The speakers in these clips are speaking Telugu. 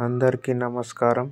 అందరికీ నమస్కారం.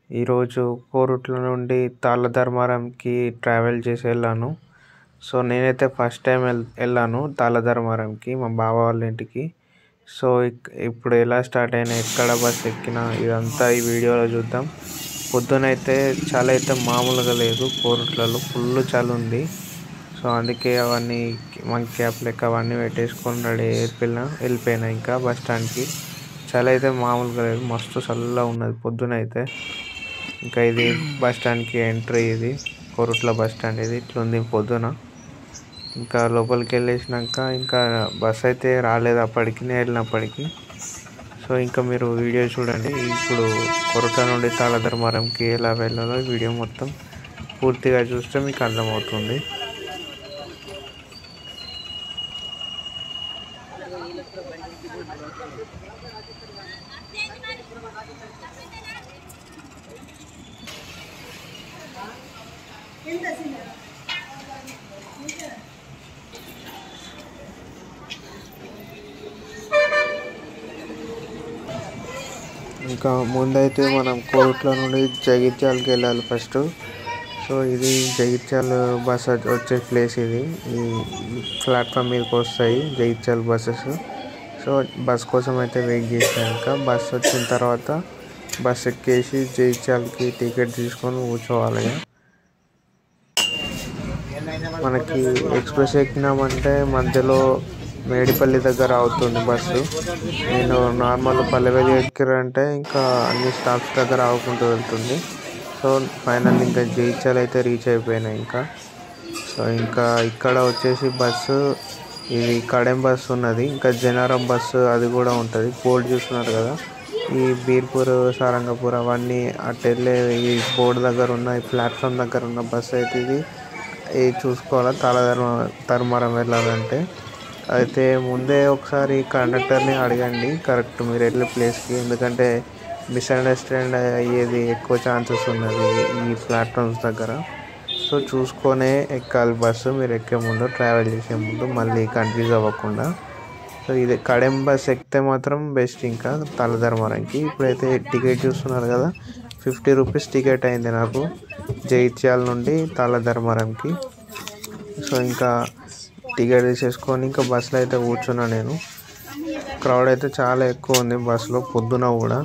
ఈరోజు కోరుట్ల నుండి తాళ్ళధర్మారంకి ట్రావెల్ చేసి వెళ్ళాను. సో నేనైతే ఫస్ట్ టైం వెళ్ళాను తాళ్ళధర్మారంకి, మా బావ వాళ్ళ ఇంటికి. సో ఇప్పుడు ఎలా స్టార్ట్ అయినా, ఎక్కడ బస్ ఎక్కినా, ఇదంతా ఈ వీడియోలో చూద్దాం. పొద్దునైతే చలి అయితే మామూలుగా లేదు, కోరుట్లలో ఫుల్ చలి ఉంది. సో అందుకే అవన్నీ మంకీ క్యాప్ లెక్క అవన్నీ పెట్టేసుకొని రెడీ వెళ్ళిపోయినా ఇంకా బస్ స్టాండ్కి. చలి అయితే మామూలుగా లేదు, మస్తు చల్లగా ఉన్నది పొద్దునైతే. ఇంకా ఇది బస్ స్టాండ్కి ఎంట్రీ, ఇది కోరుట్ల బస్ స్టాండ్. ఇది ఇట్లుంది పొద్దున. ఇంకా లోపలికి వెళ్ళేసినాక ఇంకా బస్ అయితే రాలేదు అప్పటికి, నేను వెళ్ళినప్పటికీ. సో ఇంకా మీరు వీడియో చూడండి. ఇప్పుడు కోరుట్ల నుండి తాళ్ళధర్మారంకి ఎలా వెళ్ళాలో వీడియో మొత్తం పూర్తిగా చూస్తే మీకు అర్థమవుతుంది. ఇంకా ముందైతే మనం కోరుట్ల నుండి జగిత్యాలకి వెళ్ళాలి ఫస్ట్. సో ఇది జగిత్యాల బస్ వచ్చే ప్లేస్. ఇది ఈ ప్లాట్ఫామ్ మీదకి వస్తాయి జగిత్యాల బస్సెస్. సో బస్ కోసం అయితే వెయిట్ చేసినాక బస్ వచ్చిన తర్వాత బస్ ఎక్కేసి జగిత్యాలకి టికెట్ తీసుకొని కూర్చోవాలి. మనకి ఎక్స్ప్రెస్ ఎక్కినామంటే మధ్యలో మేడిపల్లి దగ్గర అవుతుంది బస్సు. నేను నార్మల్ పల్లెవేలి ఎక్కిరంటే ఇంకా అన్ని స్టాప్స్ దగ్గర ఆగుకుంటూ వెళ్తుంది. సో ఫైనల్ ఇంకా జగిత్యాల అయితే రీచ్ అయిపోయినాయి ఇంకా. సో ఇంకా ఇక్కడ వచ్చేసి బస్సు, ఇది కడెం బస్సు ఉన్నది, ఇంకా జనారం బస్సు అది కూడా ఉంటుంది. బోర్డు చూస్తున్నారు కదా, ఈ బీర్పూర్, సారంగపూర్ అవన్నీ అటు వెళ్ళే ఈ బోర్డు దగ్గర ఉన్న, ఈ ప్లాట్ఫామ్ దగ్గర ఉన్న బస్సు అయితే ఇది చూసుకోవాలి తాళ్ళధర్మారం వెళ్ళాలంటే. అయితే ముందే ఒకసారి కండక్టర్ని అడగండి కరెక్ట్ మీరు వెళ్ళే ప్లేస్కి, ఎందుకంటే మిస్అండర్స్టాండ్ అయ్యేది ఎక్కువ ఛాన్సెస్ ఉన్నది ఈ ప్లాట్ఫామ్స్ దగ్గర. సో చూసుకొనే ఎక్కాలి బస్సు మీరు ఎక్కే ముందు, ట్రావెల్ చేసే ముందు, మళ్ళీ కన్ఫ్యూజ్ అవ్వకుండా. సో ఇది కడెం బస్ ఎక్కితే మాత్రం బెస్ట్ ఇంకా తాళ్ళధర్మారంకి. ఇప్పుడైతే టికెట్ చూస్తున్నారు కదా, 50 రూపీస్ టికెట్ అయింది నాకు జగిత్యాల నుండి తాళ్ళధర్మారంకి. సో ఇంకా టికెట్ తీసేసుకొని ఇంకా బస్సులో అయితే కూర్చున్నా నేను. క్రౌడ్ అయితే చాలా ఎక్కువ ఉంది బస్సులో పొద్దున కూడా.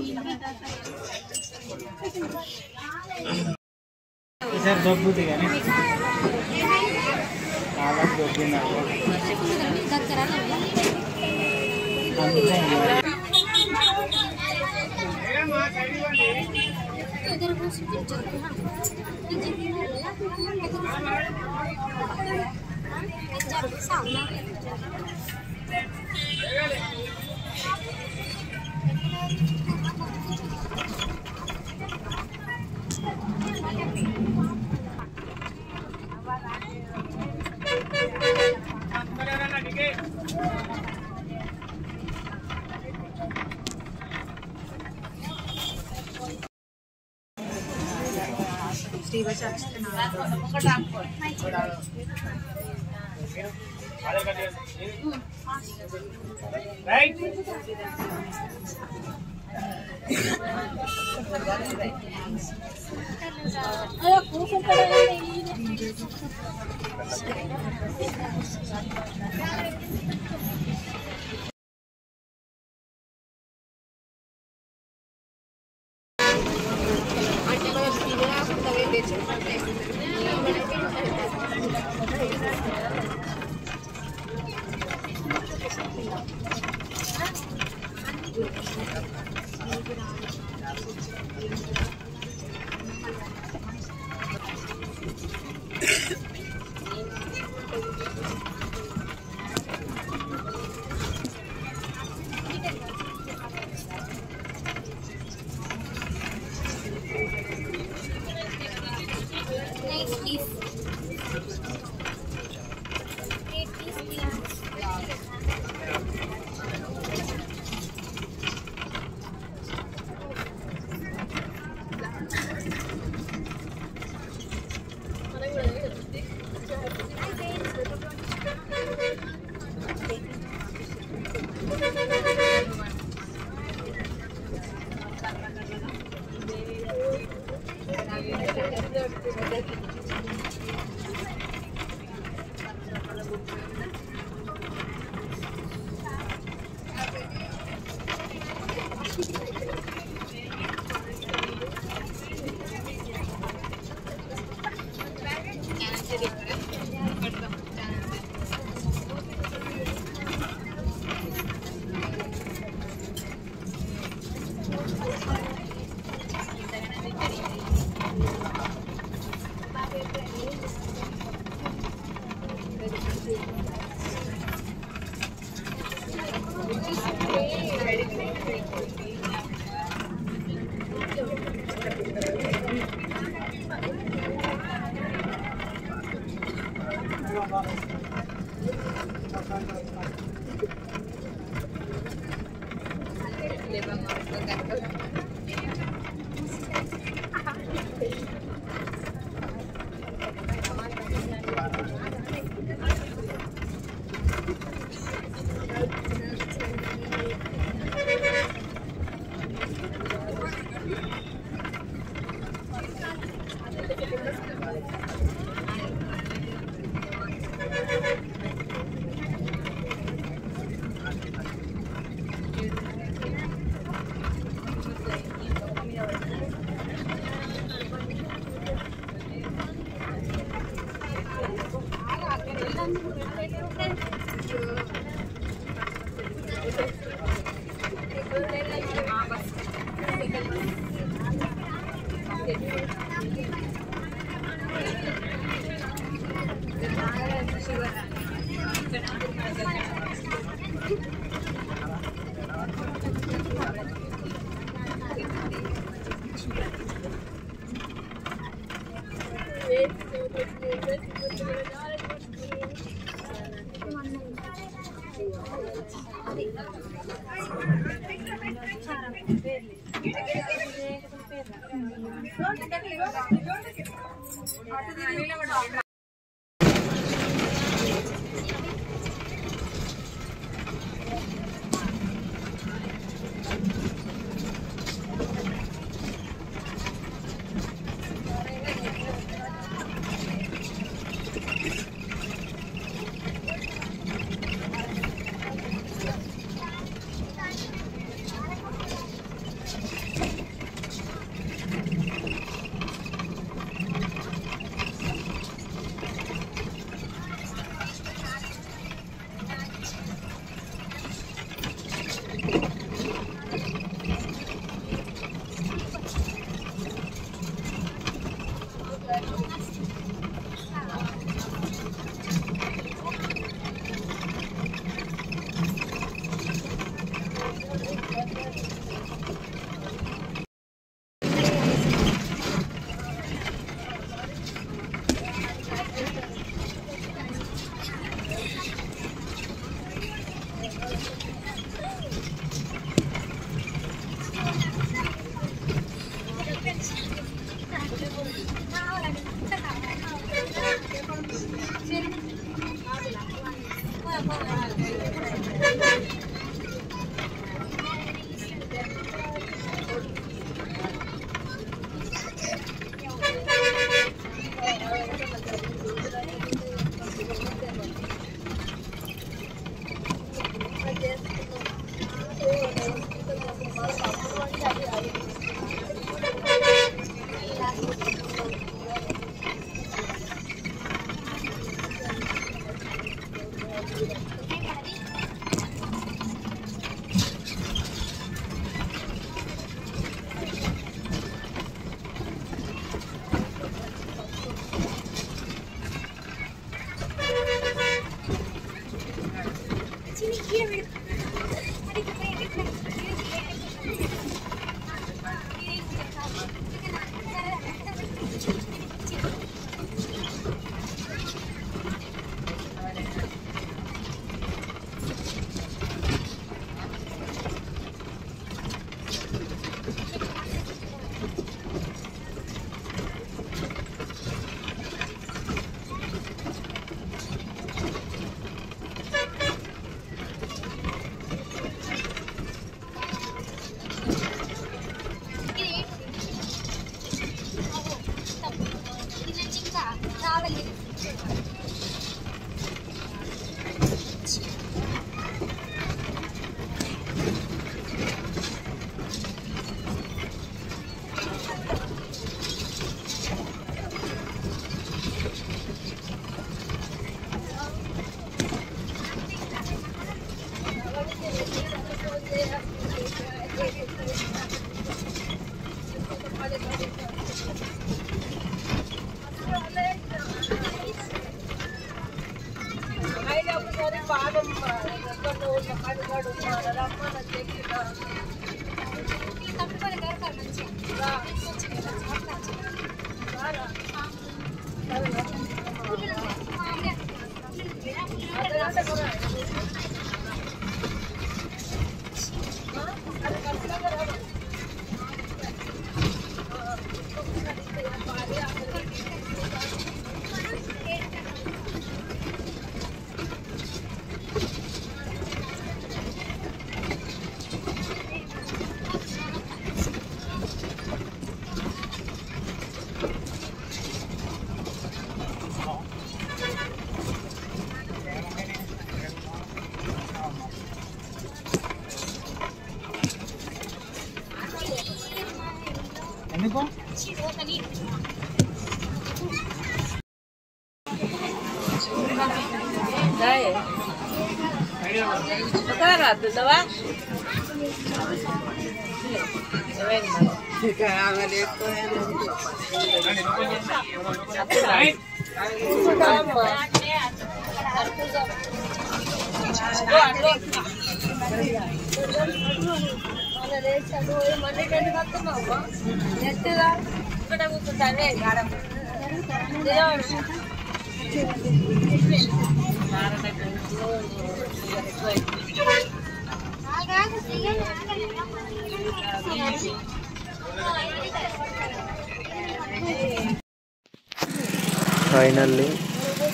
ఫైనల్లీ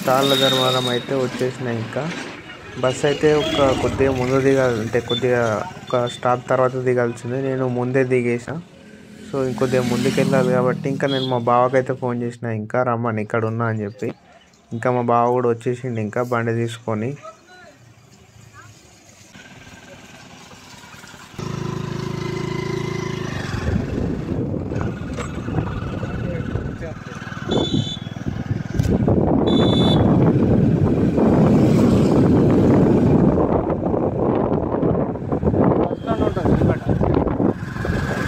తాళ్ళ ధర్మారం అయితే వచ్చేసిన. ఇంకా బస్ అయితే కొద్దిగా ముందు దిగాలి, అంటే కొద్దిగా ఒక స్టాప్ తర్వాత దిగాల్సింది. నేను ముందే దిగేసా. సో ఇంకొద్దిగా ముందుకు వెళ్ళాలి కాబట్టి ఇంకా నేను మా బావకైతే ఫోన్ చేసిన, ఇంకా రమ్మని ఇక్కడ ఉన్నా అని చెప్పి. ఇంకా మా బావ కూడా వచ్చేసిండు ఇంకా బండి తీసుకొని.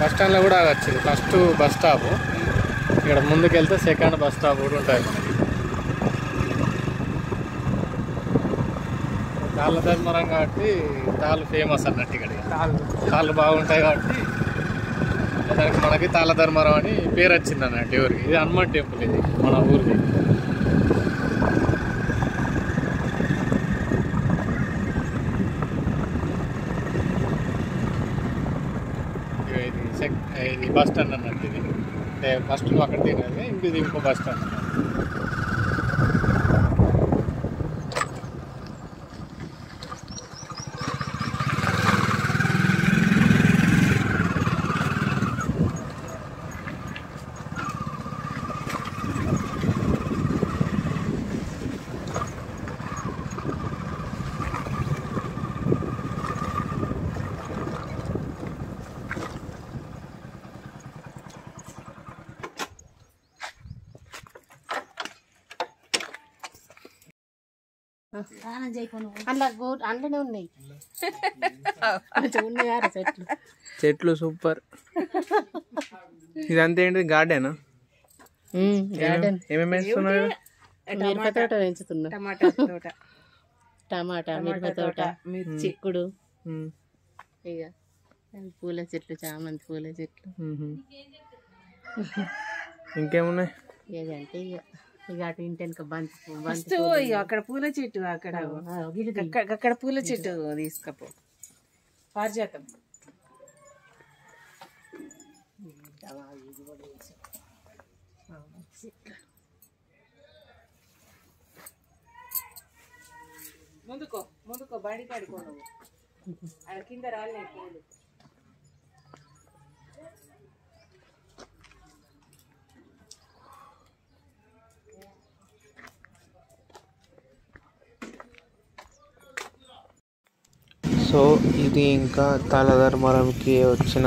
బస్ స్టాండ్లో కూడా ఆగచ్చు. ఫస్ట్ బస్ స్టాప్ ఇక్కడ ముందుకు వెళ్తే సెకండ్ బస్ స్టాప్ కూడా ఉంటుంది మనకి. తాళ్ళ ధర్మరం కాబట్టి తాళ్ళు ఫేమస్ అన్నట్టు ఇక్కడ. తాళ్ళు బాగుంటాయి కాబట్టి దానికి మనకి తాళ్ళ ధర్మరం అని పేరు వచ్చింది అన్నట్టు ఎవరికి. ఇది హనుమాన్ టెంపుల్, ఇది మన ఊరిది. ఇది బస్ స్టాండ్ అన్నట్టు. ఇది అంటే ఫస్ట్ నువ్వు అక్కడ తినేది, ఇది ఇంకో బస్ స్టాండ్ అన్నట్టు. అందులోనే ఉన్నాయి చెట్లు. చెట్లు సూపర్. ఇదంతా ఏంటి, గార్డెనా? గార్డెన్ ఏమేమి వేస్తున్నారు? మిరప తోట పెంచుతున్నా. టమాటా, మిరప తోట, చిక్కుడు, ఇక పూల చెట్లు, చామంతి పూల చెట్లు. ఇంకేమున్నాయి? ఇదంటే ఇక అటు ఇంటి వెనక బంతి అక్కడ పూల చెట్టు, అక్కడ పూల చెట్టు తీసుకపో. పారిజాతం ముందుకో బడి కాడుకో. నువ్వు అక్కడ కింద రాలే పూలు. సో ఇది ఇంకా తాళ్ళ ధర్మరంకి వచ్చిన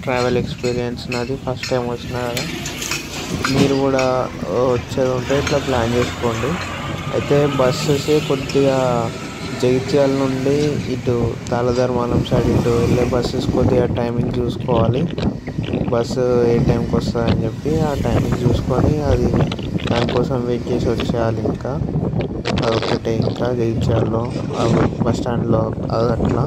ట్రావెల్ ఎక్స్పీరియన్స్ నాది. ఫస్ట్ టైం వచ్చిన కదా, మీరు కూడా వచ్చేది ఉంటే ఇట్లా ప్లాన్ చేసుకోండి. అయితే బస్సెస్ కొద్దిగా జగిత్యాల నుండి ఇటు తాళ్ళ ధర్మారం సైడ్ ఇటు వెళ్ళే బస్సెస్ కొద్దిగా టైమింగ్ చూసుకోవాలి. బస్సు ఏ టైంకి వస్తుందని చెప్పి ఆ టైమింగ్ చూసుకొని అది దానికోసం వెయిట్ చేసి వచ్చేయాలి. ఇంకా అదొకటే, ఇంకా జగిత్యాలలో బస్ స్టాండ్లో అది అట్లా.